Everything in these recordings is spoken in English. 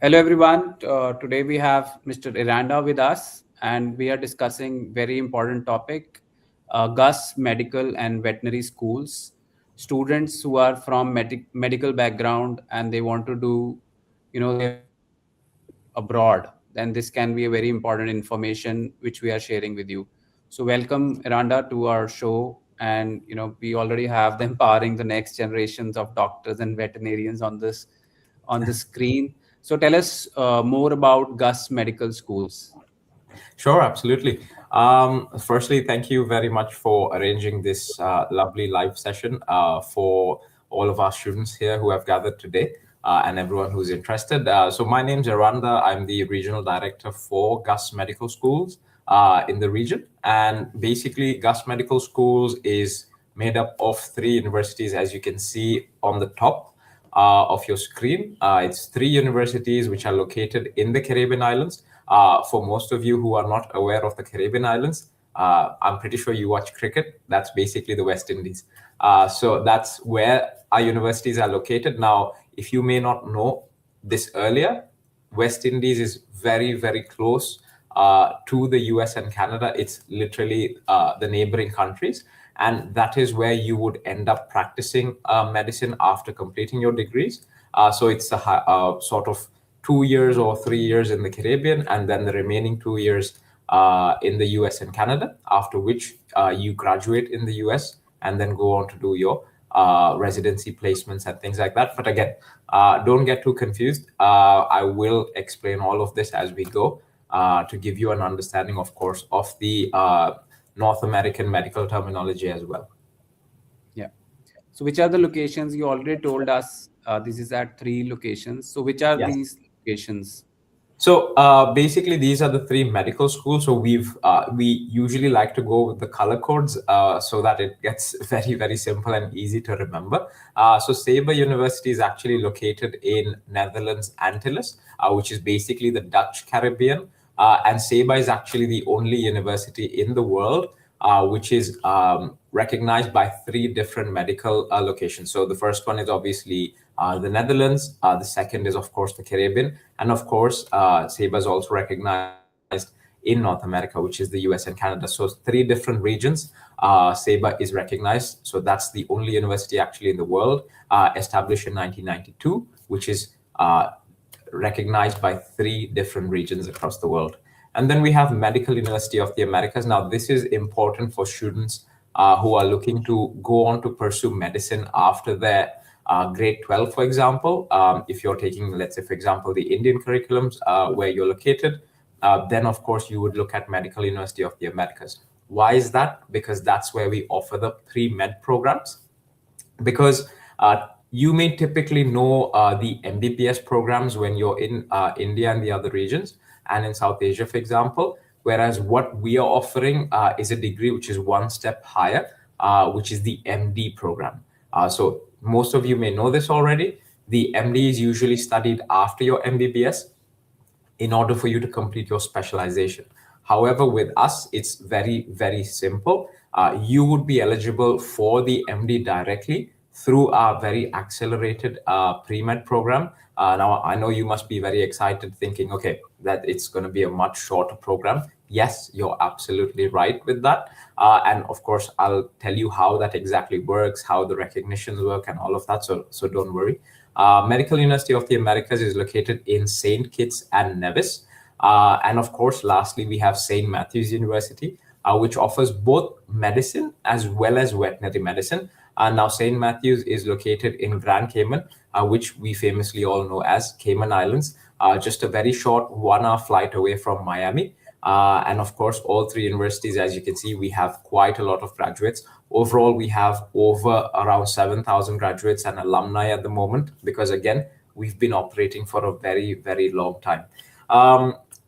Hello, everyone. Today we have Mr. Eranda with us, and we are discussing very important topic: GUS medical and veterinary schools. Students who are from medical background and they want to do, they want to study abroad. Then this can be a very important information which we are sharing with you. So welcome, Eranda, to our show. And we already have them powering the next generations of doctors and veterinarians on the screen. So tell us more about Gus Medical Schools. Sure, absolutely. Firstly, thank you very much for arranging this lovely live session for all of our students here who have gathered today and everyone who's interested. So my name's Eranda. I'm the regional director for Gus Medical Schools in the region. And basically, Gus Medical Schools is made up of three universities, as you can see on the top of your screen. It's three universities which are located in the Caribbean islands. For most of you who are not aware of the Caribbean islands, I'm pretty sure you watch cricket. That's basically the West Indies. So that's where our universities are located. Now, if you may not know this earlier, West Indies is very, very close to the US and Canada. It's literally the neighboring countries. And that is where you would end up practicing medicine after completing your degrees. So it's a sort of 2 years or 3 years in the Caribbean, and then the remaining 2 years in the US and Canada, after which you graduate in the US and then go on to do your residency placements and things like that. But again, don't get too confused. I will explain all of this as we go to give you an understanding, of course, of the North American medical terminology as well. Yeah. So which are the locations? You already told us this is at three locations. So which are Yes. these locations? So basically, these are the three medical schools. So we usually like to go with the color codes so that it gets very, very simple and easy to remember. So Saber University is actually located in Netherlands Antilles, which is basically the Dutch Caribbean. And Saber is actually the only university in the world which is recognized by three different medical locations. So the first one is obviously the Netherlands. The second is, of course, the Caribbean. And of course, SEBA is also recognized in North America, which is the US and Canada. So three different regions, SEBA is recognized. So that's the only university actually in the world established in 1992, which is recognized by three different regions across the world. And then we have Medical University of the Americas. Now, this is important for students who are looking to go on to pursue medicine after their grade 12, for example. If you're taking, let's say, for example, the Indian curriculums where you're located, then, of course, you would look at Medical University of the Americas. Why is that? Because that's where we offer the pre-med programs. Because you may typically know the MBBS programs when you're in India and the other regions and in South Asia, for example, whereas what we are offering is a degree which is one step higher, which is the MD program. So most of you may know this already. The MD is usually studied after your MBBS in order for you to complete your specialization. However, with us, it's very, very simple. You would be eligible for the MD directly through our very accelerated pre-med program. Now, I know you must be very excited thinking, okay, that it's going to be a much shorter program. Yes, you're absolutely right with that. And of course, I'll tell you how that exactly works, how the recognitions work and all of that. So don't worry. Medical University of the Americas is located in St. Kitts and Nevis. And of course, lastly, we have St. Matthew's University, which offers both medicine as well as veterinary medicine. Now, St. Matthew's is located in Grand Cayman, which we famously all know as Cayman Islands, just a very short 1 hour flight away from Miami. And of course, all three universities, as you can see, we have quite a lot of graduates. Overall, we have over around 7,000 graduates and alumni at the moment, because again, we've been operating for a very, very long time.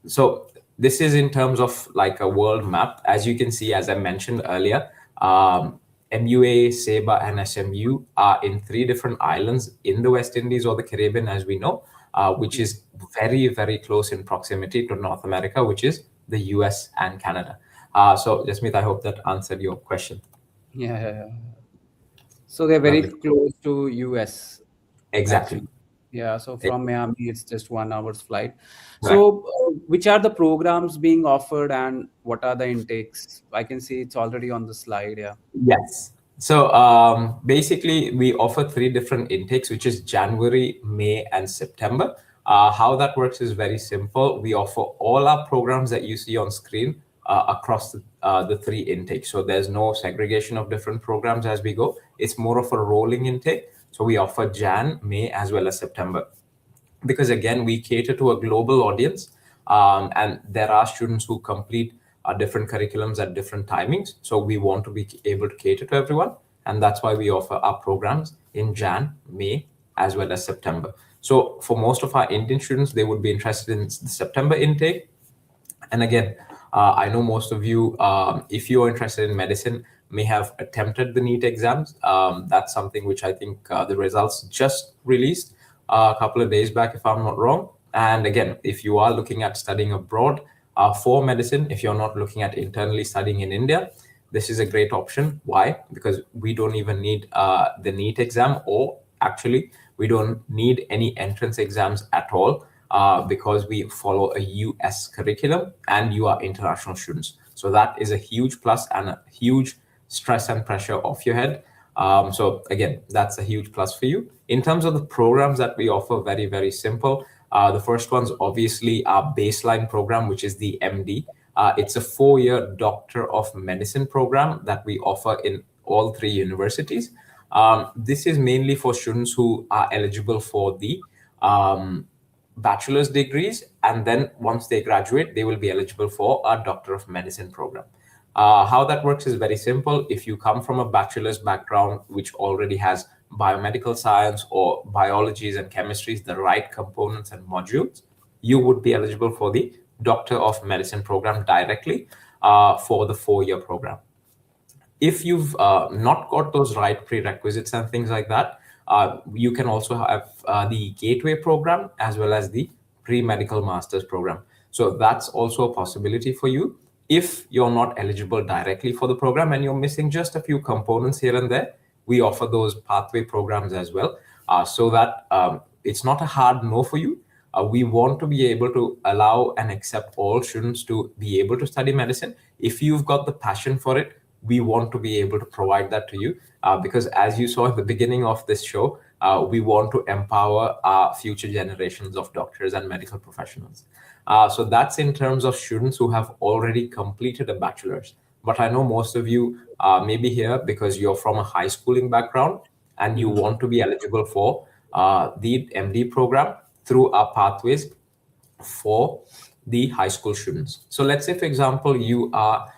So this is in terms of like a world map. As you can see, as I mentioned earlier, MUA, SEBA, and SMU are in three different islands in the West Indies or the Caribbean, as we know, which is very, very close in proximity to North America, which is the US and Canada. So, Jasmeet, I hope that answered your question. Yeah. So they're very Lovely. close to US, Exactly. actually. Yeah, so from Miami, it's just 1 hour's flight. Correct. So, which are the programs being offered and what are the intakes? I can see it's already on the slide. Yeah. Yes. So basically, we offer three different intakes, which is January, May, and September. How that works is very simple. We offer all our programs that you see on screen across the three intakes. So there's no segregation of different programs as we go. It's more of a rolling intake. So we offer Jan, May, as well as September, because again we cater to a global audience, and there are students who complete different curriculums at different timings, so we want to be able to cater to everyone, and that's why we offer our programs in Jan, May, as well as September. So for most of our Indian students, they would be interested in the September intake. And again, I know most of you, if you're interested in medicine, may have attempted the NEET exams. That's something which I think the results just released a couple of days back, if I'm not wrong. And again, if you are looking at studying abroad for medicine, if you're not looking at internally studying in India, this is a great option. Why? Because we don't even need the NEET exam, or actually, we don't need any entrance exams at all, because we follow a US curriculum and you are international students. So that is a huge plus and a huge stress and pressure off your head. So again, that's a huge plus for you. In terms of the programs that we offer, very, very simple. The first one's obviously our baseline program, which is the MD. It's a 4-year Doctor of Medicine program that we offer in all three universities. This is mainly for students who are eligible for the bachelor's degrees, and then once they graduate, they will be eligible for a Doctor of Medicine program. How that works is very simple. If you come from a bachelor's background, which already has biomedical science or biologies and chemistries, the right components and modules, you would be eligible for the Doctor of Medicine program directly for the 4-year program. If you've not got those right prerequisites and things like that, you can also have the gateway program as well as the pre-medical master's program. So that's also a possibility for you if you're not eligible directly for the program and you're missing just a few components here and there. We offer those pathway programs as well, so that it's not a hard no for you. We want to be able to allow and accept all students to be able to study medicine. If you've got the passion for it, we want to be able to provide that to you, because as you saw at the beginning of this show, we want to empower our future generations of doctors and medical professionals. So that's in terms of students who have already completed a bachelor's. But I know most of you may be here because you're from a high schooling background and you want to be eligible for the MD program through our pathways for the high school students. So let's say, for example, you are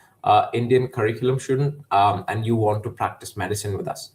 Indian curriculum student, and you want to practice medicine with us.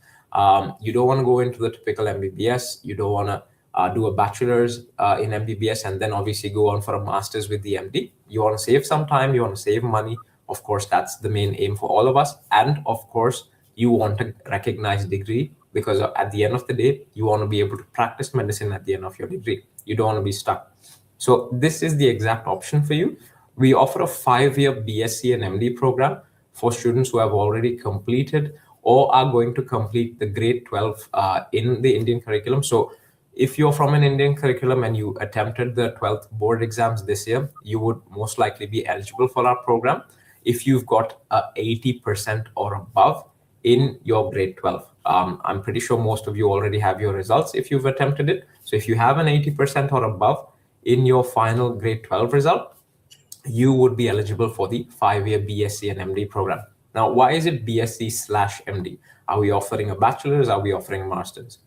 You don't want to go into the typical MBBS. You don't want to do a bachelor's in MBBS and then obviously go on for a master's with the MD. You want to save some time. You want to save money. Of course, that's the main aim for all of us. And of course, you want a recognized degree, because at the end of the day, you want to be able to practice medicine at the end of your degree. You don't want to be stuck. So this is the exact option for you. We offer a 5-year BSc and MD program for students who have already completed or are going to complete the grade 12 in the Indian curriculum. So if you're from an Indian curriculum and you attempted the 12th board exams this year, you would most likely be eligible for our program if you've got 80% or above in your grade 12. I'm pretty sure most of you already have your results if you've attempted it. So if you have an 80% or above in your final grade 12 result, you would be eligible for the 5-year BSc and MD program. Now, why is it BSc/MD? Are we offering a bachelor's? Are we offering a master's?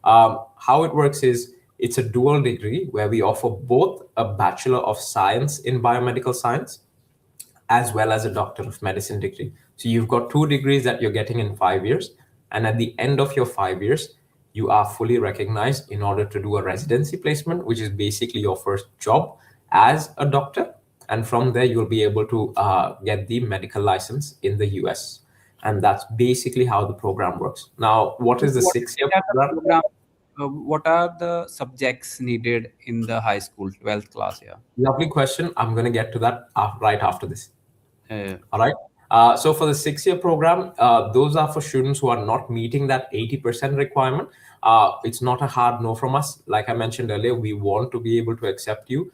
How it works is it's a dual degree where we offer both a Bachelor of Science in Biomedical Science as well as a Doctor of Medicine degree. So you've got 2 degrees that you're getting in 5 years. And at the end of your 5 years, you are fully recognized in order to do a residency placement, which is basically your first job as a doctor. And from there, you'll be able to get the medical license in the US. And that's basically how the program works. Now, what is the 6-year program? What are the subjects needed in the high school 12th class? Yeah. Lovely question. I'm going to get to that right after this. Uh, All right. So for the 6-year program, those are for students who are not meeting that 80% requirement. It's not a hard no from us. Like I mentioned earlier, we want to be able to accept you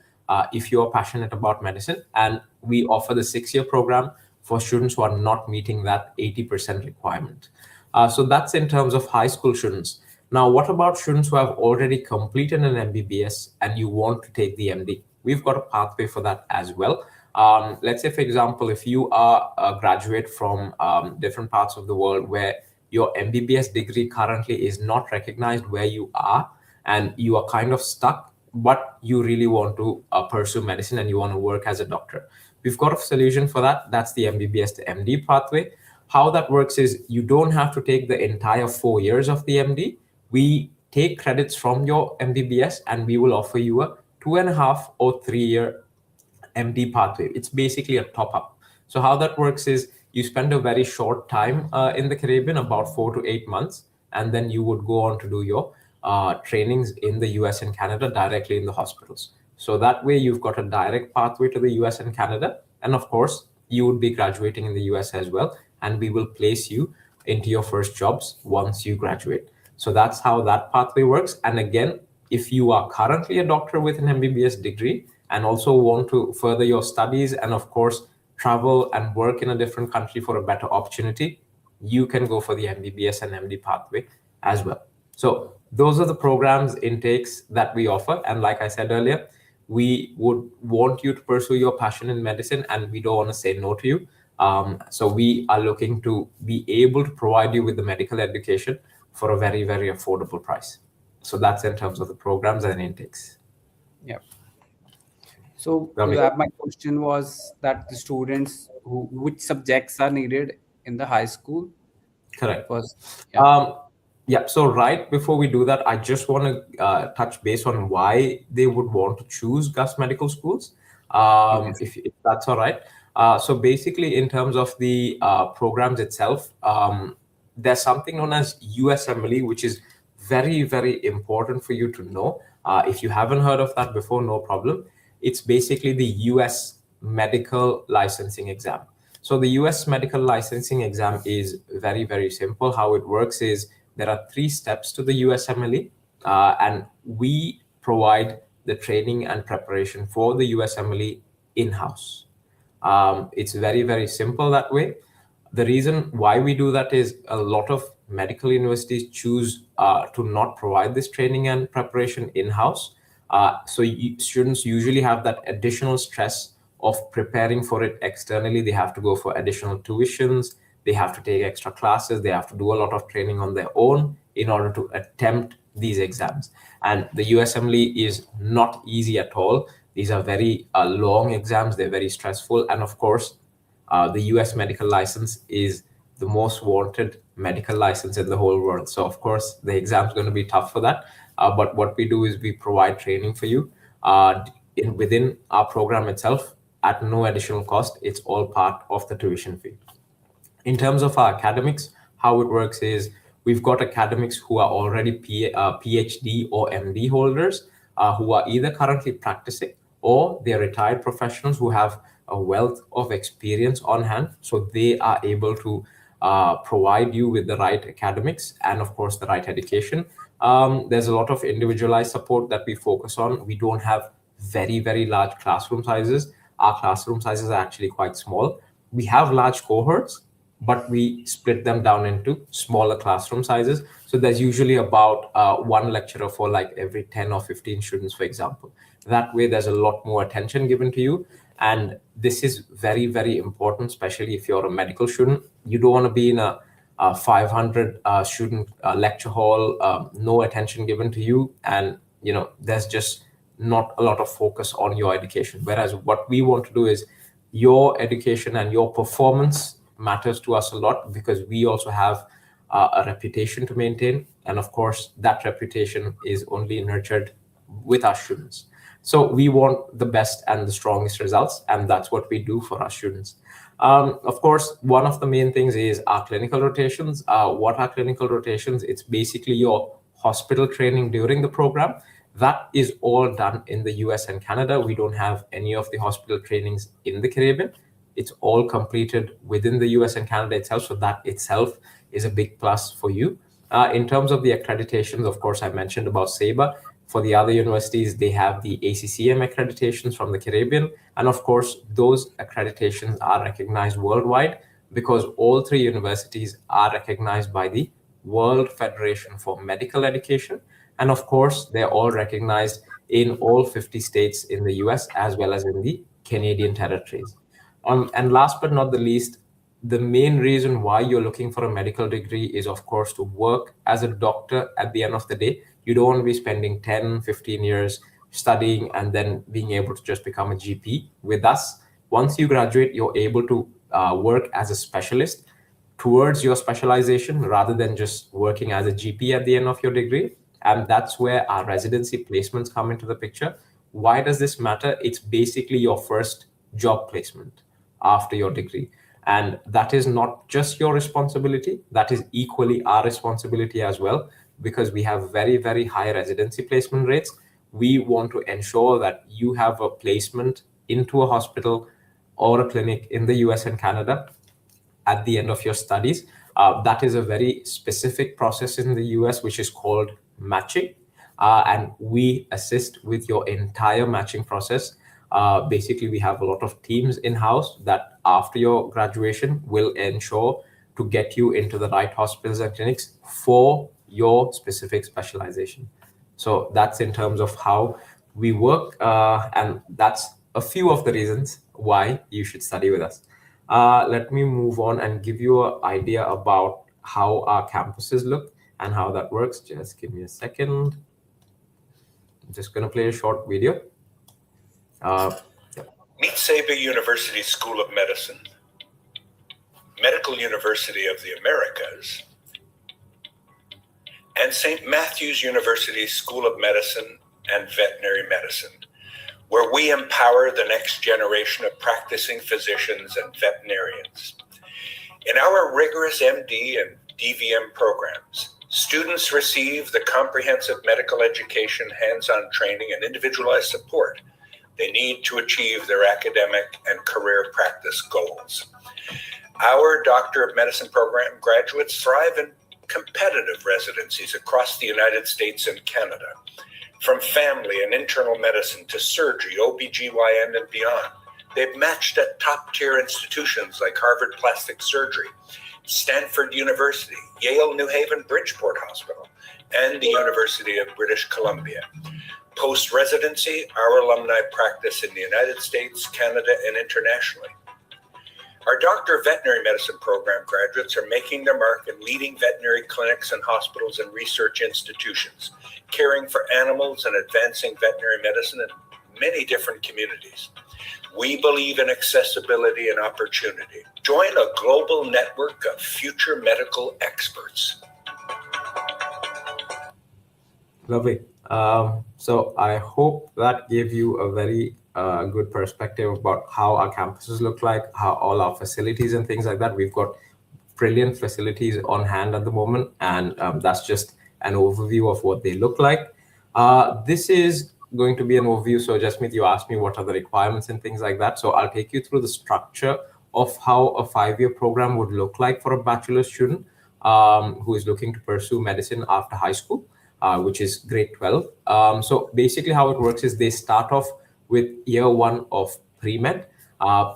if you are passionate about medicine, and we offer the 6-year program for students who are not meeting that 80% requirement. So that's in terms of high school students. Now, what about students who have already completed an MBBS and you want to take the MD? We've got a pathway for that as well. Let's say, for example, if you are a graduate from different parts of the world where your MBBS degree currently is not recognized where you are, and you are kind of stuck, but you really want to pursue medicine and you want to work as a doctor. We've got a solution for that. That's the MBBS to MD pathway. How that works is you don't have to take the entire 4 years of the MD. We take credits from your MBBS and we will offer you a 2.5 or 3 year MD pathway. It's basically a top up. So how that works is you spend a very short time in the Caribbean, about 4 to 8 months, and then you would go on to do your trainings in the US and Canada directly in the hospitals. So that way you've got a direct pathway to the US and Canada. And of course, you would be graduating in the US as well. And we will place you into your first jobs once you graduate. So that's how that pathway works. And again, if you are currently a doctor with an MBBS degree and also want to further your studies and, of course, travel and work in a different country for a better opportunity, you can go for the MBBS and MD pathway as well. So those are the programs intakes that we offer. And like I said earlier, we would want you to pursue your passion in medicine and we don't want to say no to you. So we are looking to be able to provide you with the medical education for a very, very affordable price. So that's in terms of the programs and intakes. Yeah. So Ramesh? my question was that the students which subjects are needed in the high school Correct. first. Yeah. Um, yeah, so right before we do that, I just want to touch base on why they would want to choose Gus Medical Schools, Okay. if that's all right. So basically, in terms of the programs itself, there's something known as USMLE, which is very, very important for you to know. If you haven't heard of that before, no problem. It's basically the US medical licensing exam. So the US medical licensing exam is very, very simple. How it works is there are 3 steps to the USMLE, and we provide the training and preparation for the USMLE in-house. It's very, very simple that way. The reason why we do that is a lot of medical universities choose to not provide this training and preparation in-house. Students usually have that additional stress of preparing for it externally. They have to go for additional tuitions, they have to take extra classes, they have to do a lot of training on their own in order to attempt these exams. And the USMLE is not easy at all. These are very long exams, they're very stressful. And of course, the US medical license is the most wanted medical license in the whole world. So, of course, the exam is going to be tough for that. But what we do is we provide training for you within our program itself at no additional cost. It's all part of the tuition fee. In terms of our academics, how it works is we've got academics who are already PhD or MD holders who are either currently practicing or they're retired professionals who have a wealth of experience on hand. So they are able to provide you with the right academics and, of course, the right education. There's a lot of individualized support that we focus on. We don't have very, very large classroom sizes. Our classroom sizes are actually quite small. We have large cohorts, but we split them down into smaller classroom sizes. So there's usually about one lecturer for like every 10 or 15 students, for example. That way, there's a lot more attention given to you. And this is very, very important, especially if you're a medical student. You don't want to be in a 500 student lecture hall, no attention given to you. And, there's just not a lot of focus on your education. Whereas what we want to do is your education and your performance matters to us a lot because we also have a reputation to maintain. And of course, that reputation is only nurtured with our students. So we want the best and the strongest results, and that's what we do for our students. Of course, one of the main things is our clinical rotations. What are clinical rotations? It's basically your hospital training during the program. That is all done in the US and Canada. We don't have any of the hospital trainings in the Caribbean. It's all completed within the US and Canada itself. So that itself is a big plus for you. In terms of the accreditations, of course, I mentioned about SABA. For the other universities, they have the ACCM accreditations from the Caribbean. And of course, those accreditations are recognized worldwide because all three universities are recognized by the World Federation for Medical Education. And of course, they're all recognized in all 50 states in the US as well as in the Canadian territories. And last but not the least, the main reason why you're looking for a medical degree is, of course, to work as a doctor at the end of the day. You don't want to be spending 10, 15 years studying and then being able to just become a GP. With us, once you graduate, you're able to work as a specialist towards your specialization rather than just working as a GP at the end of your degree. And that's where our residency placements come into the picture. Why does this matter? It's basically your first job placement after your degree. And that is not just your responsibility, that is equally our responsibility as well, because we have very, very high residency placement rates. We want to ensure that you have a placement into a hospital or a clinic in the US and Canada at the end of your studies. That is a very specific process in the US, which is called matching. And we assist with your entire matching process. Basically, we have a lot of teams in-house that after your graduation will ensure to get you into the right hospitals and clinics for your specific specialization. So that's in terms of how we work, and that's a few of the reasons why you should study with us. Let me move on and give you an idea about how our campuses look and how that works. Just give me a second. I'm just going to play a short video. Meet Saba University School of Medicine, Medical University of the Americas, and St. Matthew's University School of Medicine and Veterinary Medicine, where we empower the next generation of practicing physicians and veterinarians. In our rigorous MD and DVM programs, students receive the comprehensive medical education, hands-on training, and individualized support they need to achieve their academic and career practice goals. Our Doctor of Medicine program graduates thrive in competitive residencies across the United States and Canada, from family and internal medicine to surgery, OBGYN, and beyond. They've matched at top-tier institutions like Harvard Plastic Surgery, Stanford University, Yale New Haven Bridgeport Hospital, and the University of British Columbia. Post-residency, our alumni practice in the United States, Canada, and internationally. Our Doctor of Veterinary Medicine program graduates are making their mark in leading veterinary clinics and hospitals and research institutions, caring for animals and advancing veterinary medicine in many different communities. We believe in accessibility and opportunity. Join a global network of future medical experts. Lovely. So I hope that gave you a very good perspective about how our campuses look like, how all our facilities and things like that. We've got brilliant facilities on hand at the moment, and that's just an overview of what they look like. This is going to be an overview. So Jasmeet, you asked me what are the requirements and things like that. So I'll take you through the structure of how a 5-year program would look like for a bachelor student who is looking to pursue medicine after high school. Which is grade 12. So basically how it works is they start off with year 1 of pre-med.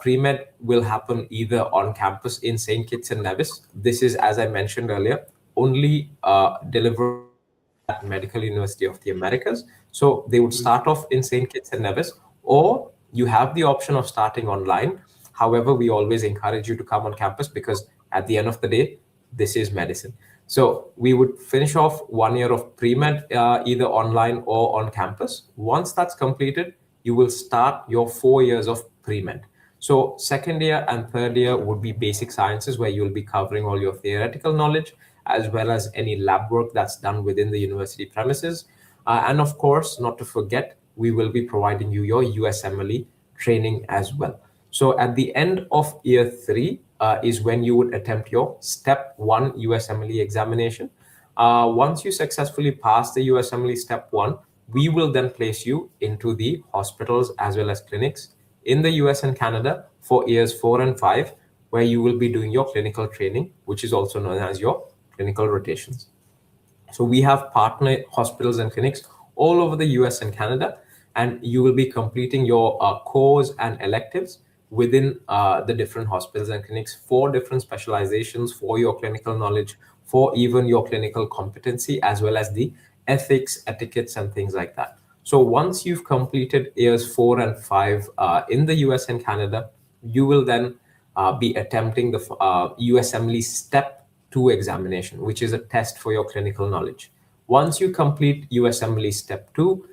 Pre-med will happen either on campus in St. Kitts and Nevis. This is, as I mentioned earlier, only delivered at Medical University of the Americas. So they would start off in St. Kitts and Nevis, or you have the option of starting online. However, we always encourage you to come on campus because at the end of the day, this is medicine. So we would finish off 1 year of pre-med either online or on campus. Once that's completed, you will start your 4 years of pre-med. So second year and third year would be basic sciences, where you'll be covering all your theoretical knowledge, as well as any lab work that's done within the university premises. And of course, not to forget, we will be providing you your USMLE training as well. So at the end of year 3 is when you would attempt your step 1 USMLE examination. Once you successfully pass the USMLE step 1, we will then place you into the hospitals as well as clinics in the US and Canada for years 4 and 5, where you will be doing your clinical training, which is also known as your clinical rotations. So we have partner hospitals and clinics all over the US and Canada, and you will be completing your cores and electives within the different hospitals and clinics for different specializations, for your clinical knowledge, for even your clinical competency, as well as the ethics, etiquettes, and things like that. So once you've completed years 4 and 5 in the US and Canada, you will then be attempting the USMLE Step 2 examination, which is a test for your clinical knowledge. Once you complete USMLE Step 2,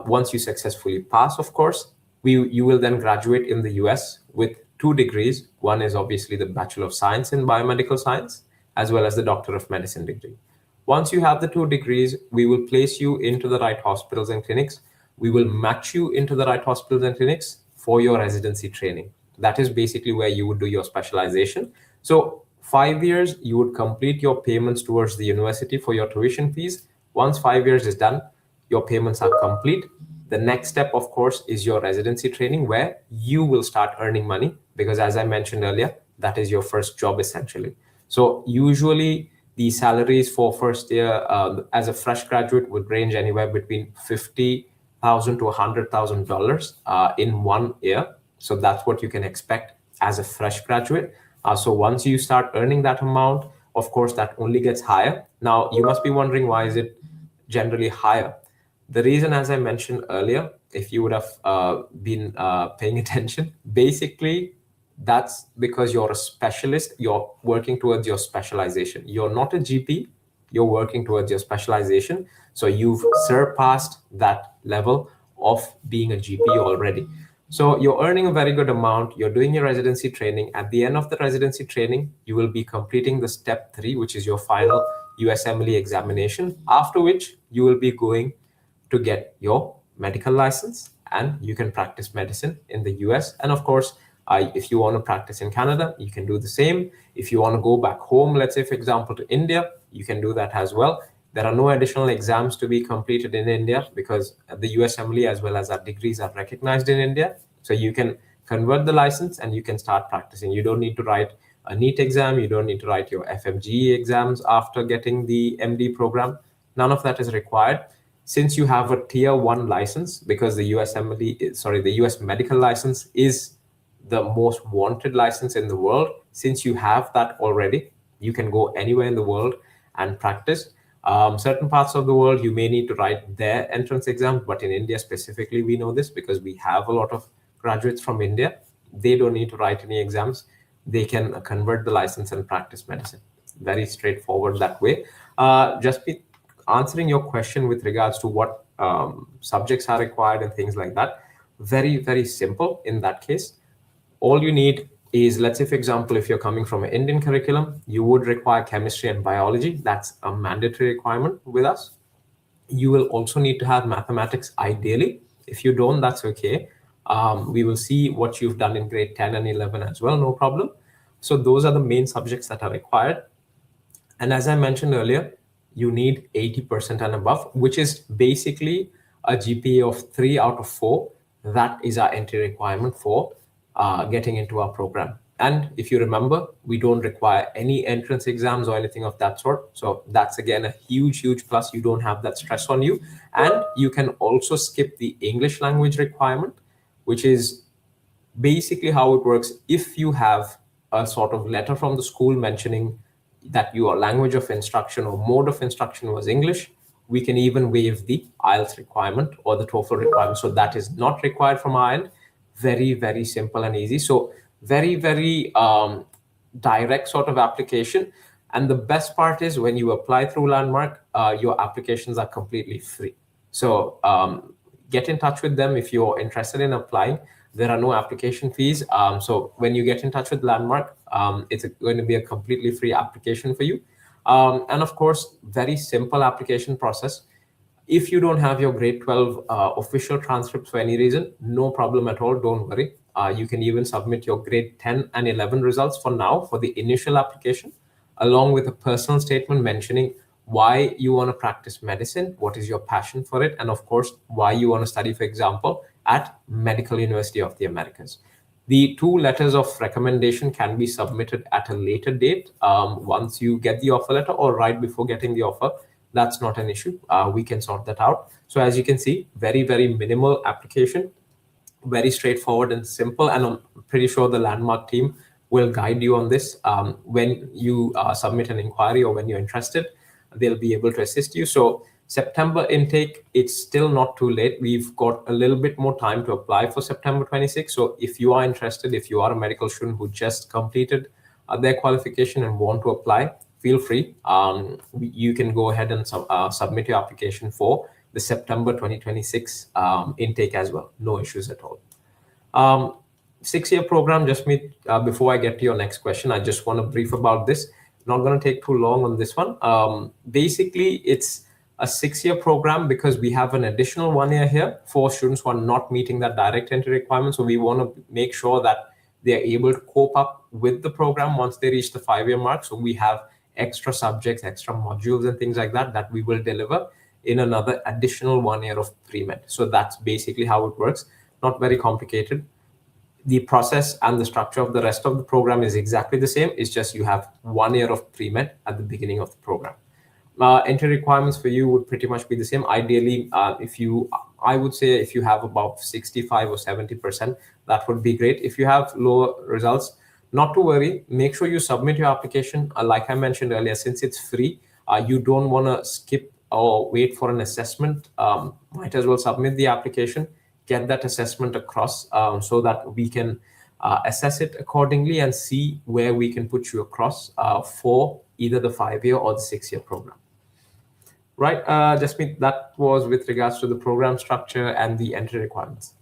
once you successfully pass, of course, you will then graduate in the US with 2 degrees. One is obviously the Bachelor of Science in Biomedical Science, as well as the Doctor of Medicine degree. Once you have the 2 degrees, we will place you into the right hospitals and clinics. We will match you into the right hospitals and clinics for your residency training. That is basically where you would do your specialization. So 5 years, you would complete your payments towards the university for your tuition fees. Once 5 years is done, your payments are complete. The next step, of course, is your residency training, where you will start earning money, because as I mentioned earlier, that is your first job essentially. So usually the salaries for first year as a fresh graduate would range anywhere between $50,000 to $100,000 in 1 year. So that's what you can expect as a fresh graduate. So once you start earning that amount, of course, that only gets higher. Now, you must be wondering, why is it generally higher? The reason, as I mentioned earlier, if you would have been paying attention, basically, that's because you're a specialist. You're working towards your specialization. You're not a GP. You're working towards your specialization. So you've surpassed that level of being a GP already. So you're earning a very good amount. You're doing your residency training. At the end of the residency training, you will be completing the step 3, which is your final USMLE examination, after which you will be going to get your medical license, and you can practice medicine in the US. And of course, if you want to practice in Canada, you can do the same. If you want to go back home, let's say, for example, to India, you can do that as well. There are no additional exams to be completed in India, because the USMLE as well as our degrees are recognized in India. So you can convert the license and you can start practicing. You don't need to write a NEET exam. You don't need to write your FMGE exams after getting the MD program. None of that is required. Since you have a tier 1 license, because the the US medical license is the most wanted license in the world, since you have that already, you can go anywhere in the world and practice. Certain parts of the world, you may need to write their entrance exam, but in India specifically, we know this because we have a lot of graduates from India. They don't need to write any exams. They can convert the license and practice medicine. Very straightforward that way. Just be answering your question with regards to what subjects are required and things like that. Very, very simple in that case. All you need is, let's say, for example, if you're coming from an Indian curriculum, you would require chemistry and biology. That's a mandatory requirement with us. You will also need to have mathematics, ideally. If you don't, that's okay. We will see what you've done in grade 10 and 11 as well, no problem. So those are the main subjects that are required. And as I mentioned earlier, you need 80% and above, which is basically a GPA of 3 out of 4. That is our entry requirement for getting into our program. And if you remember, we don't require any entrance exams or anything of that sort. So that's, again, a huge, huge plus. You don't have that stress on you. And you can also skip the English language requirement, which is basically how it works. If you have a sort of letter from the school mentioning that your language of instruction or mode of instruction was English, we can even waive the IELTS requirement or the TOEFL requirement. So that is not required from our end. Very, very simple and easy. So very, very direct sort of application. And the best part is, when you apply through Landmark, your applications are completely free. So get in touch with them if you're interested in applying. There are no application fees. So when you get in touch with Landmark, it's going to be a completely free application for you. And of course, very simple application process. If you don't have your grade 12 official transcripts for any reason, no problem at all. Don't worry. You can even submit your grade 10 and 11 results for now, for the initial application, along with a personal statement mentioning why you want to practice medicine, what is your passion for it, and of course, why you want to study, for example, at Medical University of the Americas. The 2 letters of recommendation can be submitted at a later date once you get the offer letter or right before getting the offer. that's not an issue. We can sort that out. So as you can see, very, very minimal application, very straightforward and simple. And I'm pretty sure the Landmark team will guide you on this. When you submit an inquiry or when you're interested, they'll be able to assist you. So September intake, it's still not too late. We've got a little bit more time to apply for September 26. So if you are interested, if you are a medical student who just completed their qualification and want to apply, feel free. You can go ahead and submit your application for the September 2026 intake as well. No issues at all. 6-year program, before I get to your next question, I just want to brief about this. Not going to take too long on this one. Basically, it's a 6-year program because we have an additional 1 year here for students who are not meeting that direct entry requirement. So we want to make sure that they're able to cope up with the program once they reach the 5-year mark. So we have extra subjects, extra modules and things like that that we will deliver in another additional 1 year of pre-med. So that's basically how it works. Not very complicated. The process and the structure of the rest of the program is exactly the same. It's just you have 1 year of pre-med at the beginning of the program. Entry requirements for you would pretty much be the same. Ideally, I would say if you have about 65 or 70%, that would be great. If you have lower results, not to worry. Make sure you submit your application. Like I mentioned earlier, since it's free, you don't want to skip or wait for an assessment. Might as well submit the application, get that assessment across so that we can assess it accordingly and see where we can put you across for either the 5-year or the 6-year program. Right, Jasmeet, that was with regards to the program structure and the entry requirements.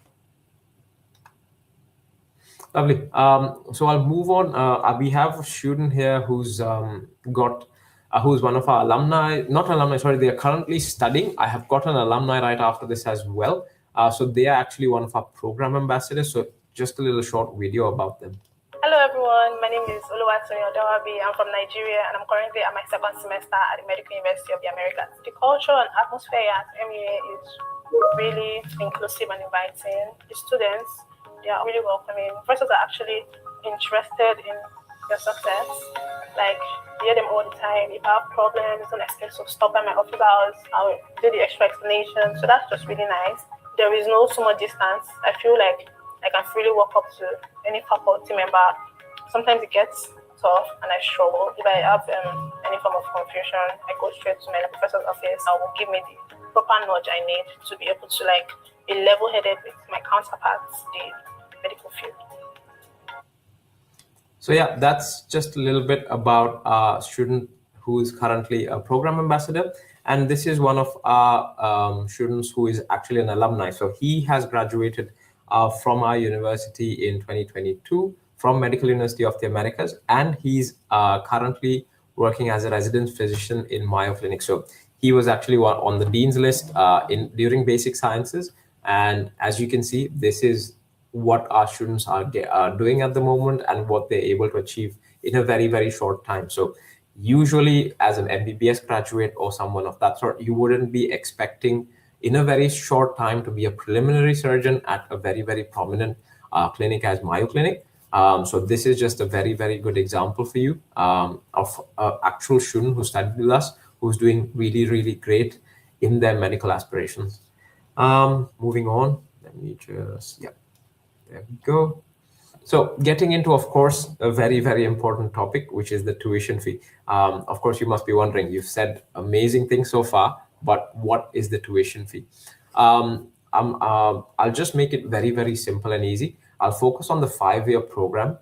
Lovely. So I'll move on. We have a student here who's who's one of our alumni, not alumni, sorry, they are currently studying. I have got an alumni right after this as well. So they are actually one of our program ambassadors. So just a little short video about them. Hello everyone, my name is Oluwatoyin Odawabi. I'm from Nigeria and I'm currently at my 2nd semester at the Medical University of the Americas. The culture and atmosphere at MEA is really inclusive and inviting. The students, they are really welcoming. Professors are actually interested in your success. Like, you hear them all the time. If I have problems, don't expect to stop by my office hours. I'll do the extra explanation. So that's just really nice. There is no so much distance. I feel like I can freely walk up to any faculty member. Sometimes it gets tough and I struggle. If I have any form of confusion, I go straight to my professor's office. I will give me the proper nudge I need to be able to be level-headed with my counterparts, the medical field. So yeah, that's just a little bit about a student who is currently a program ambassador. And this is one of our students who is actually an alumni. So he has graduated from our university in 2022 from Medical University of the Americas, and he's currently working as a resident physician in Mayo Clinic. So he was actually on the dean's list during basic sciences, and as you can see, this is what our students are doing at the moment and what they're able to achieve in a very, very short time. So usually as an MBBS graduate or someone of that sort, you wouldn't be expecting in a very short time to be a preliminary surgeon at a very, very prominent clinic as Mayo Clinic. So this is just a very, very good example for you of an actual student who studied with us, who's doing really, really great in their medical aspirations. Moving on, let me just, yeah, there we go. So getting into, of course, a very, very important topic, which is the tuition fee. Of course, you must be wondering, you've said amazing things so far, but what is the tuition fee? I'll just make it very, very simple and easy. I'll focus on the 5-year program.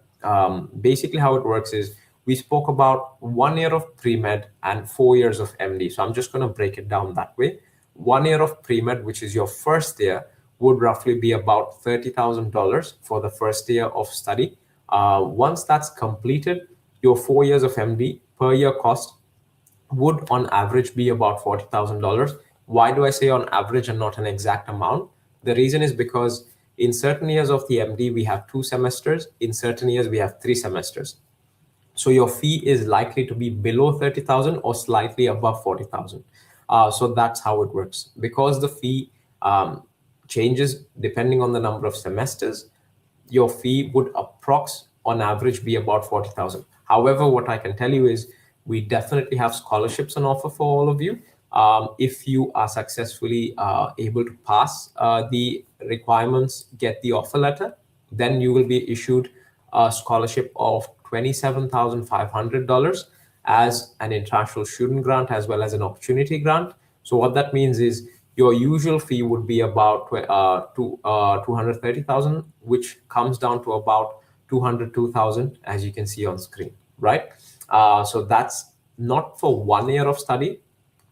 Basically, how it works is we spoke about 1 year of pre-med and 4 years of MD. So I'm just going to break it down that way. 1 year of pre-med, which is your first year, would roughly be about $30,000 for the first year of study. Once that's completed, your 4 years of MD per year cost would on average be about $40,000. Why do I say on average and not an exact amount? The reason is because in certain years of the MD, we have 2 semesters. In certain years, we have 3 semesters. So your fee is likely to be below 30,000 or slightly above 40,000. So that's how it works. Because the fee changes depending on the number of semesters, your fee would approx on average be about 40,000. However, what I can tell you is we definitely have scholarships on offer for all of you. If you are successfully able to pass the requirements, get the offer letter, then you will be issued a scholarship of $27,500 as an international student grant as well as an opportunity grant. So what that means is your usual fee would be about 230,000, which comes down to about 202,000, as you can see on screen, right? So that's not for 1 year of study.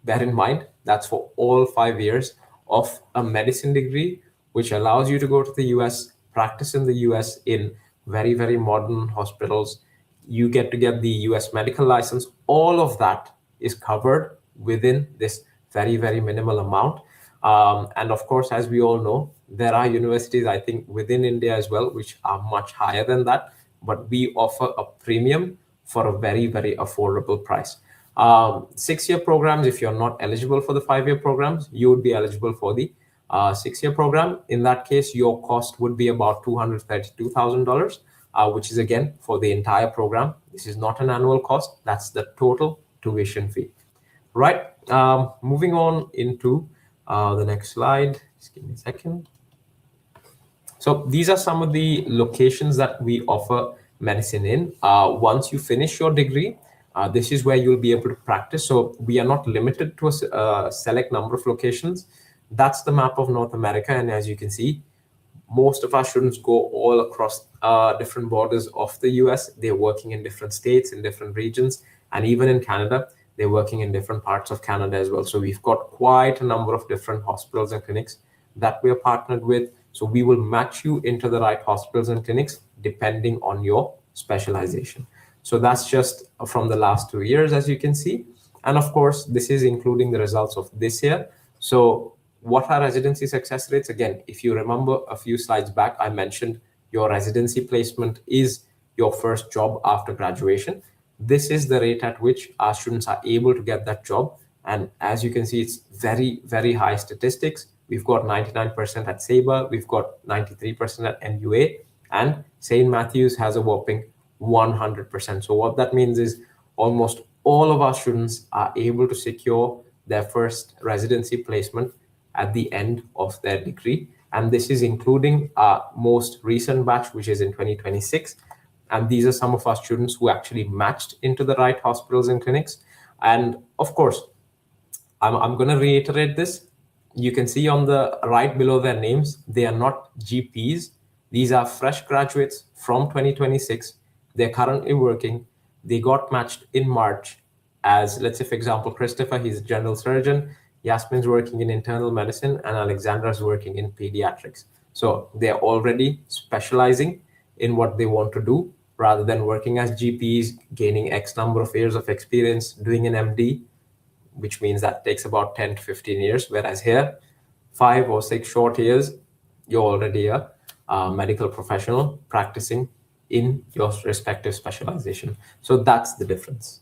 Bear in mind, that's for all 5 years of a medicine degree, which allows you to go to the US, practice in the US in very, very modern hospitals. You get to get the US medical license. All of that is covered within this very, very minimal amount. And of course, as we all know, there are universities, I think, within India as well, which are much higher than that. But we offer a premium for a very, very affordable price. 6-year programs, if you're not eligible for the 5-year programs, you would be eligible for the 6-year program. In that case, your cost would be about $232,000, which is again for the entire program. This is not an annual cost. That's the total tuition fee. Right. Moving on into the next slide. Just give me a second. So these are some of the locations that we offer medicine in. Once you finish your degree, this is where you'll be able to practice. So we are not limited to a select number of locations. That's the map of North America. And as you can see, most of our students go all across different borders of the US. They're working in different states, in different regions, and even in Canada, they're working in different parts of Canada as well. So we've got quite a number of different hospitals and clinics that we are partnered with. So we will match you into the right hospitals and clinics depending on your specialization. So that's just from the last 2 years, as you can see. And of course, this is including the results of this year. So what are residency success rates? Again, if you remember a few slides back, I mentioned your residency placement is your first job after graduation. This is the rate at which our students are able to get that job. And as you can see, it's very, very high statistics. We've got 99% at SABR, we've got 93% at MUA, and St. Matthews has a whopping 100%. So what that means is almost all of our students are able to secure their first residency placement at the end of their degree. And this is including our most recent batch, which is in 2026. And these are some of our students who actually matched into the right hospitals and clinics. And of course, I'm going to reiterate this. You can see on the right below their names, they are not GPs. These are fresh graduates from 2026. They're currently working. They got matched in March as, let's say, for example, Christopher, he's a general surgeon. Yasmin's working in internal medicine, and Alexandra's working in pediatrics. So they're already specializing in what they want to do rather than working as GPs, gaining X number of years of experience, doing an MD, which means that takes about 10 to 15 years. Whereas here, 5 or 6 short years, you're already a medical professional practicing in your respective specialization. So that's the difference.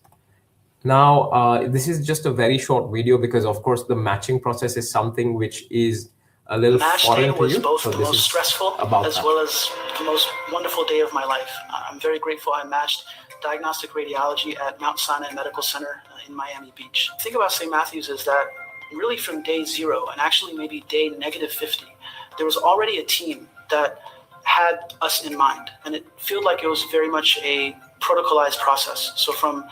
Now, this is just a very short video because, of course, the matching process is something which is a little foreign to you. Match day was both the most stressful as well as the most wonderful day of my life. I'm very grateful I matched diagnostic radiology at Mount Sinai Medical Center in Miami Beach. The thing about St. Matthews is that really from day 0 and actually maybe day -50, there was already a team that had us in mind. And it felt like it was very much a protocolized process. So from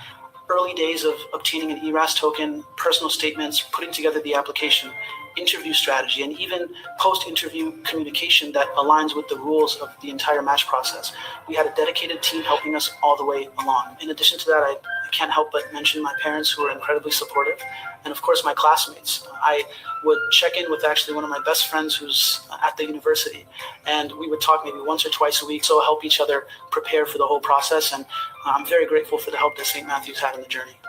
early days of obtaining an ERAS token, personal statements, putting together the application, interview strategy, and even post-interview communication that aligns with the rules of the entire match process. We had a dedicated team helping us all the way along. In addition to that, I can't help but mention my parents, who were incredibly supportive, and of course my classmates. I would check in with actually one of my best friends who's at the university, and we would talk maybe once or twice a week, so help each other prepare for the whole process, and I'm very grateful for the help that St. Matthews had in the journey.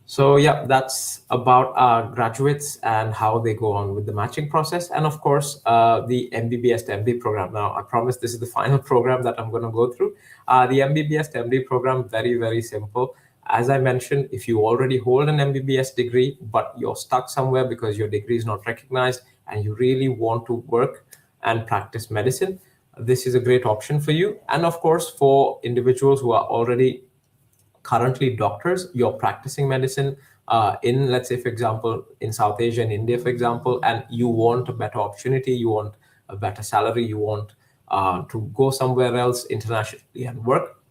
So yeah, that's about our graduates and how they go on with the matching process. And of course, the MBBS to MD program. Now, I promise this is the final program that I'm going to go through. The MBBS to MD program, very, very simple. As I mentioned, if you already hold an MBBS degree, but you're stuck somewhere because your degree is not recognized and you really want to work and practice medicine, this is a great option for you. And of course, for individuals who are already currently doctors, you're practicing medicine in, let's say, for example, in South Asia and India, for example, and you want a better opportunity, you want a better salary, you want to go somewhere else internationally and work,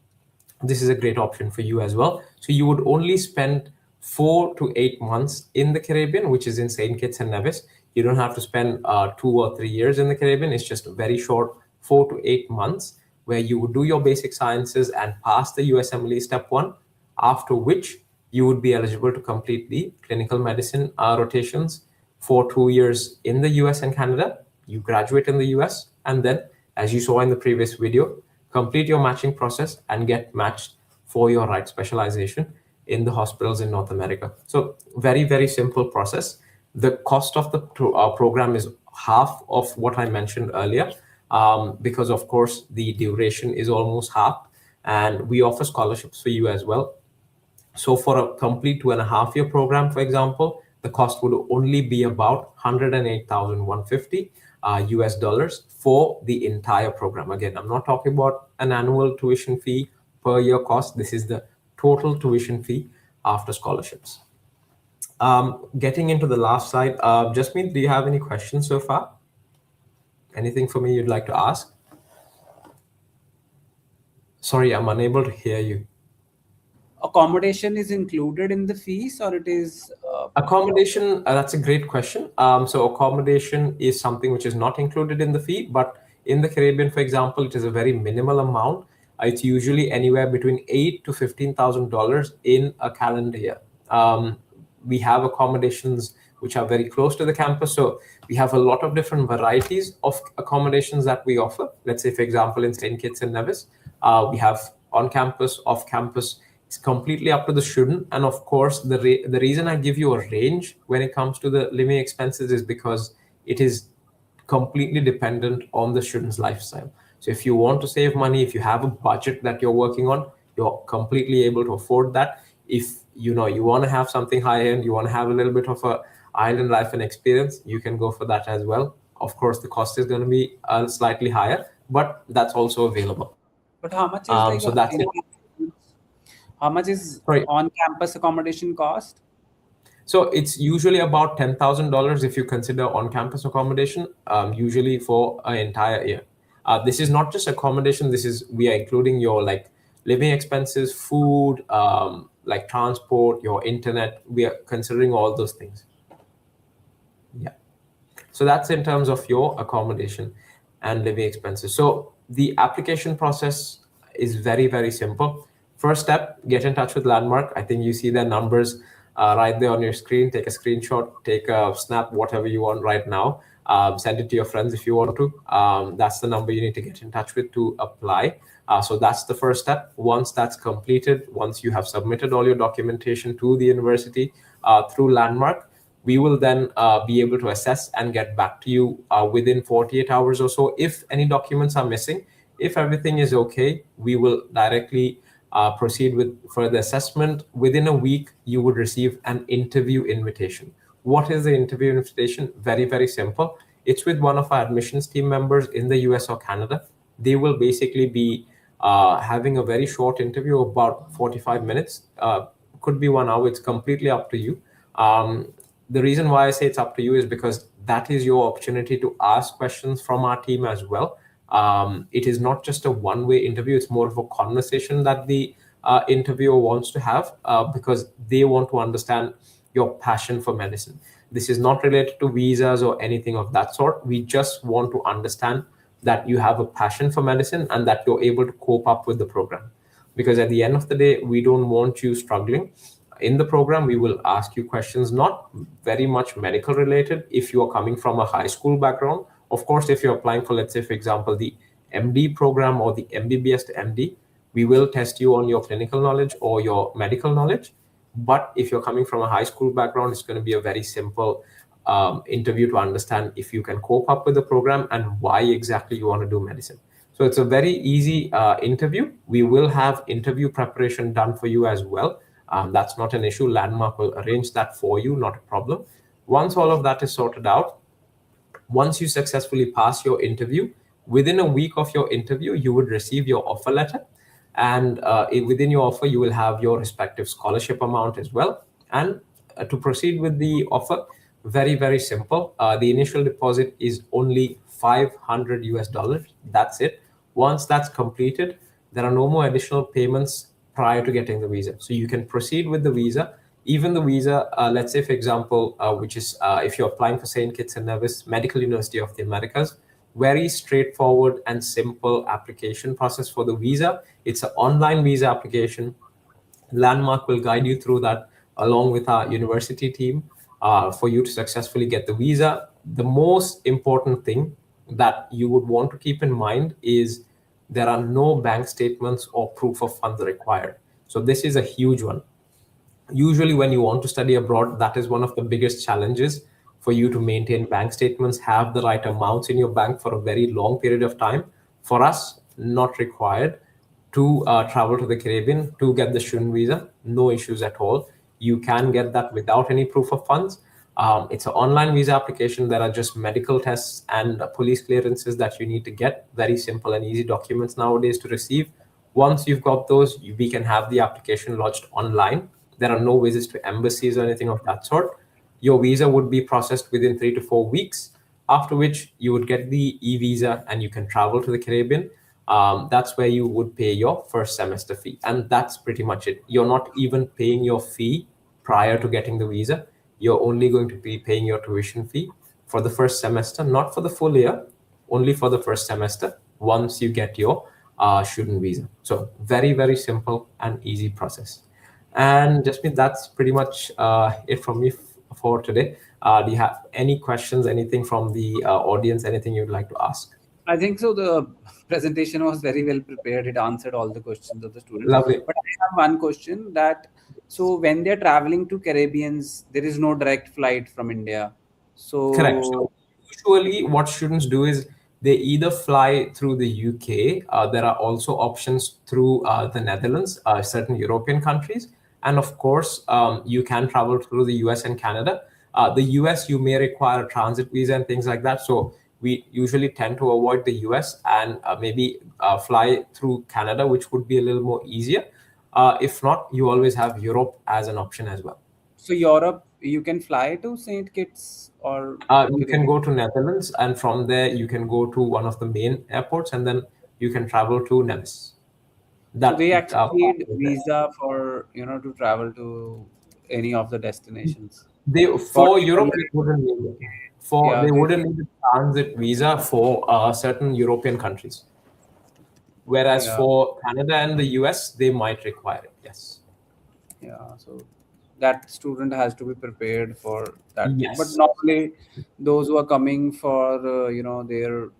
this is a great option for you as well. So you would only spend 4 to 8 months in the Caribbean, which is in St. Kitts and Nevis. You don't have to spend 2 or 3 years in the Caribbean. It's just a very short 4 to 8 months where you would do your basic sciences and pass the USMLE Step 1, after which you would be eligible to complete the clinical medicine rotations for 2 years in the US and Canada. You graduate in the US, and then, as you saw in the previous video, complete your matching process and get matched for your right specialization in the hospitals in North America. So very, very simple process. The cost of the program is half of what I mentioned earlier, because of course the duration is almost half, and we offer scholarships for you as well. So for a complete 2.5 year program, for example, the cost would only be about $108,150 US dollars for the entire program. Again, I'm not talking about an annual tuition fee per year cost. This is the total tuition fee after scholarships. Getting into the last slide, Jasmeet, do you have any questions so far? Anything for me you'd like to ask? Sorry, I'm unable to hear you. Accommodation is included in the fees, or it is accommodation? That's a great question. So accommodation is something which is not included in the fee, but in the Caribbean, for example, it is a very minimal amount. It's usually anywhere between $8,000 to $15,000 in a calendar year. We have accommodations which are very close to the campus, so we have a lot of different varieties of accommodations that we offer. Let's say, for example, in St. Kitts and Nevis, we have on campus, off campus. It's completely up to the student. And of course, the reason I give you a range when it comes to the living expenses is because it is completely dependent on the student's lifestyle. So if you want to save money, if you have a budget that you're working on, you're completely able to afford that. If you want to have something high end, you want to have a little bit of a island life and experience, you can go for that as well. Of course, the cost is going to be slightly higher, but that's also available. But how much is so that's it. How much is on-campus accommodation cost? So it's usually about $10,000 if you consider on-campus accommodation, usually for an entire year. This is not just accommodation. We are including your living expenses, food, like transport, your internet. We are considering all those things. Yeah. So that's in terms of your accommodation and living expenses. So the application process is very, very simple. First step, get in touch with Landmark. I think you see their numbers right there on your screen. Take a screenshot, take a snap, whatever you want right now. Send it to your friends if you want to. That's the number you need to get in touch with to apply. So that's the first step. Once that's completed, once you have submitted all your documentation to the university through Landmark, we will then be able to assess and get back to you within 48 hours or so if any documents are missing. If everything is okay, we will directly proceed with further assessment. Within a week, you would receive an interview invitation. What is the interview invitation? Very, very simple. It's with one of our admissions team members in the US or Canada. They will basically be having a very short interview, about 45 minutes. Could be 1 hour. It's completely up to you. The reason why I say it's up to you is because that is your opportunity to ask questions from our team as well. It is not just a one-way interview. It's more of a conversation that the interviewer wants to have because they want to understand your passion for medicine. This is not related to visas or anything of that sort. We just want to understand that you have a passion for medicine and that you're able to cope up with the program. Because at the end of the day, we don't want you struggling. In the program, we will ask you questions, not very much medical related. If you are coming from a high school background, of course, if you're applying for, let's say, for example, the MD program or the MBBS to MD, we will test you on your clinical knowledge or your medical knowledge. But if you're coming from a high school background, it's going to be a very simple interview to understand if you can cope up with the program and why exactly you want to do medicine. So it's a very easy interview. We will have interview preparation done for you as well. That's not an issue. Landmark will arrange that for you, not a problem. Once all of that is sorted out, once you successfully pass your interview, within a week of your interview, you would receive your offer letter. And within your offer, you will have your respective scholarship amount as well. And to proceed with the offer, very, very simple. The initial deposit is only 500 US dollars. That's it. Once that's completed, there are no more additional payments prior to getting the visa. So you can proceed with the visa. Even the visa, let's say, for example, which is if you're applying for St. Kitts and Nevis Medical University of the Americas, very straightforward and simple application process for the visa. It's an online visa application. Landmark will guide you through that along with our university team for you to successfully get the visa. The most important thing that you would want to keep in mind is there are no bank statements or proof of funds required. So this is a huge one. Usually when you want to study abroad, that is one of the biggest challenges for you to maintain bank statements, have the right amounts in your bank for a very long period of time. For us, not required to travel to the Caribbean to get the student visa, no issues at all. You can get that without any proof of funds. It's an online visa application. There are just medical tests and police clearances that you need to get. Very simple and easy documents nowadays to receive. Once you've got those, we can have the application lodged online. There are no visits to embassies or anything of that sort. Your visa would be processed within 3 to 4 weeks, after which you would get the e-visa and you can travel to the Caribbean. That's where you would pay your first semester fee. And that's pretty much it. You're not even paying your fee prior to getting the visa. You're only going to be paying your tuition fee for the first semester, not for the full year, only for the first semester once you get your student visa. So very, very simple and easy process. And Jasmine, that's pretty much it from me for today. Do you have any questions, anything from the audience, anything you'd like to ask? I think so. The presentation was very well prepared. It answered all the questions of the students. Lovely. But I have one question that, so when they're traveling to Caribbeans, there is no direct flight from India. So Correct. So usually what students do is they either fly through the UK. There are also options through the Netherlands, certain European countries. And of course, you can travel through the US and Canada. The US, you may require a transit visa and things like that. So we usually tend to avoid the US and maybe fly through Canada, which would be a little more easier. If not, you always have Europe as an option as well. So Europe, you can fly to St. Kitts or You can go to Netherlands, and from there you can go to one of the main airports, and then you can travel to Nevis. So they actually need visa for to travel to any of the destinations. For Europe they wouldn't need it. They wouldn't need a transit visa for certain European countries. Whereas for Canada and the US, they might require it. Yes. Yeah. So that student has to be prepared for that. Yes. But normally those who are coming for their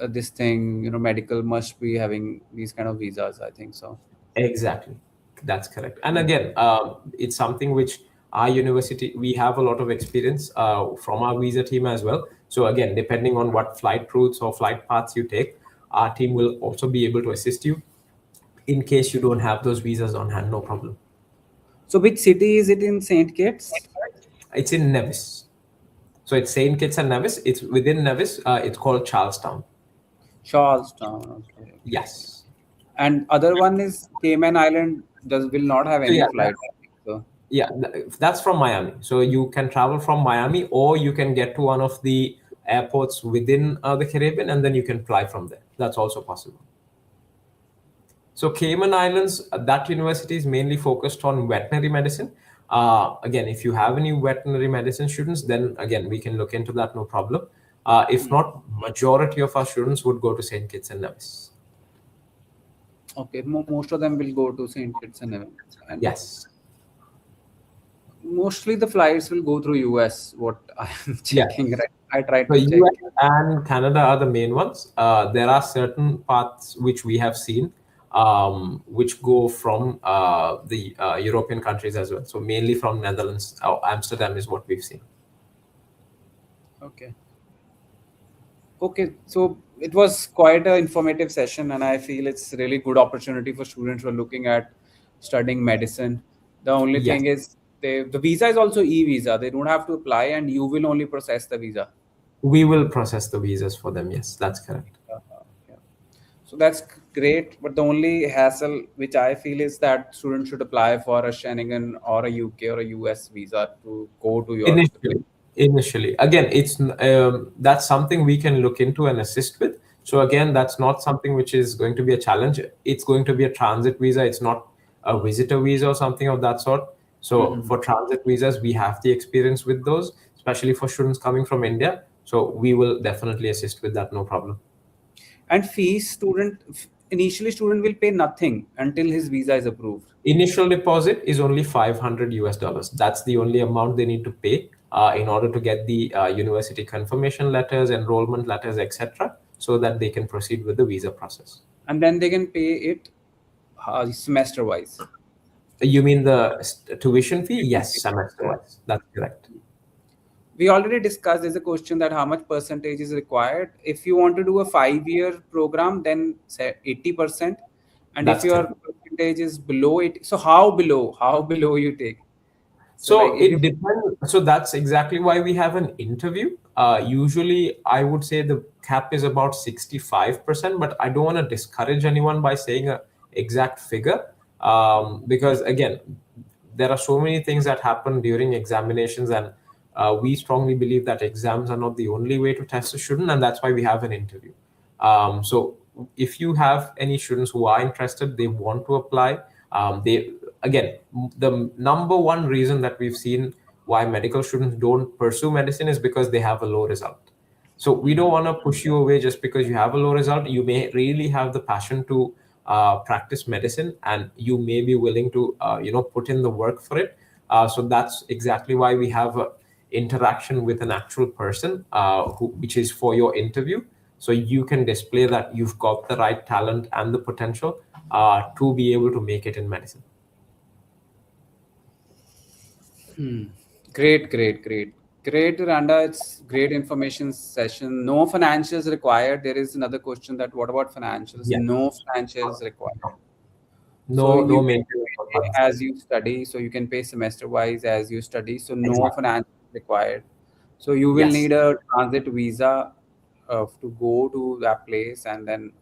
this thing medical must be having these kind of visas, I think so. Exactly, that's correct. And again, it's something which our university, we have a lot of experience from our visa team as well. So again, depending on what flight routes or flight paths you take, our team will also be able to assist you in case you don't have those visas on hand. No problem. So which city is it in St. Kitts? It's in Nevis. So it's St. Kitts and Nevis. It's within Nevis. It's called Charlestown. Charlestown. Okay. Yes. And other one is Cayman Island. Will not have any flight. So. Yeah, that's from Miami. So you can travel from Miami, or you can get to one of the airports within the Caribbean, and then you can fly from there. That's also possible. So Cayman Islands, that university is mainly focused on veterinary medicine. Again, if you have any veterinary medicine students, then again, we can look into that, no problem. If not, majority of our students would go to St. Kitts and Nevis. Okay, most of them will go to St. Kitts and Nevis. And yes. Mostly the flights will go through US, what I'm checking, right? I tried to check. US and Canada are the main ones. There are certain paths which we have seen, which go from the European countries as well. So mainly from Netherlands or Amsterdam is what we've seen. Okay, so it was quite an informative session, and I feel it's really good opportunity for students who are looking at studying medicine. The only thing is the visa is also e-visa. They don't have to apply, and you will only process the visa. We will process the visas for them. Yes, that's correct. So that's great, but the only hassle which I feel is that students should apply for a Schengen or a UK or a US visa to go to your place. Initially, again, that's something we can look into and assist with. So again, that's not something which is going to be a challenge. It's going to be a transit visa. It's not a visitor visa or something of that sort. So for transit visas, we have the experience with those, especially for students coming from India. So we will definitely assist with that, no problem. And fees, initially student will pay nothing until his visa is approved. Initial deposit is only $500. That's the only amount they need to pay in order to get the university confirmation letters, enrollment letters, etc., so that they can proceed with the visa process. And then they can pay it semester wise. You mean the tuition fee? Yes, semester wise. That's correct. We already discussed, there's a question that how much percentage is required. If you want to do a 5-year program, then say 80%. And That's if your correct. percentage is below it, so how below you take? So like it depends. So that's exactly why we have an interview. Usually, I would say the cap is about 65%, but I don't want to discourage anyone by saying an exact figure because, again, there are so many things that happen during examinations, and we strongly believe that exams are not the only way to test a student, and that's why we have an interview. So if you have any students who are interested, they want to apply, they again, the number one reason that we've seen why medical students don't pursue medicine is because they have a low result. So we don't want to push you away just because you have a low result. You may really have the passion to practice medicine, and you may be willing to put in the work for it. So that's exactly why we have a interaction with an actual person which is for your interview, so you can display that you've got the right talent and the potential to be able to make it in medicine. Great, Randa. It's great information session. No financials required. There is another question that what about financials? Yeah. No financials required. No, so no you maintenance can of pay funds. as you study, so you can pay semester wise as you study. So no financials required. So you will Yes. need a transit visa to go to that place, and then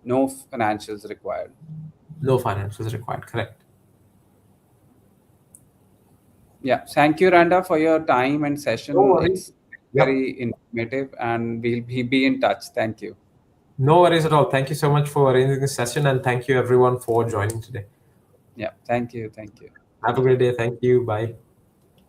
no financials required. No financials required. Correct. Yeah, thank you, Randa, for your time and session. No worries. It's Yep. very informative, and we'll be in touch. Thank you. No worries at all. Thank you so much for arranging this session, and thank you everyone for joining today. Yeah, thank you. Have a great day. Thank you. Bye.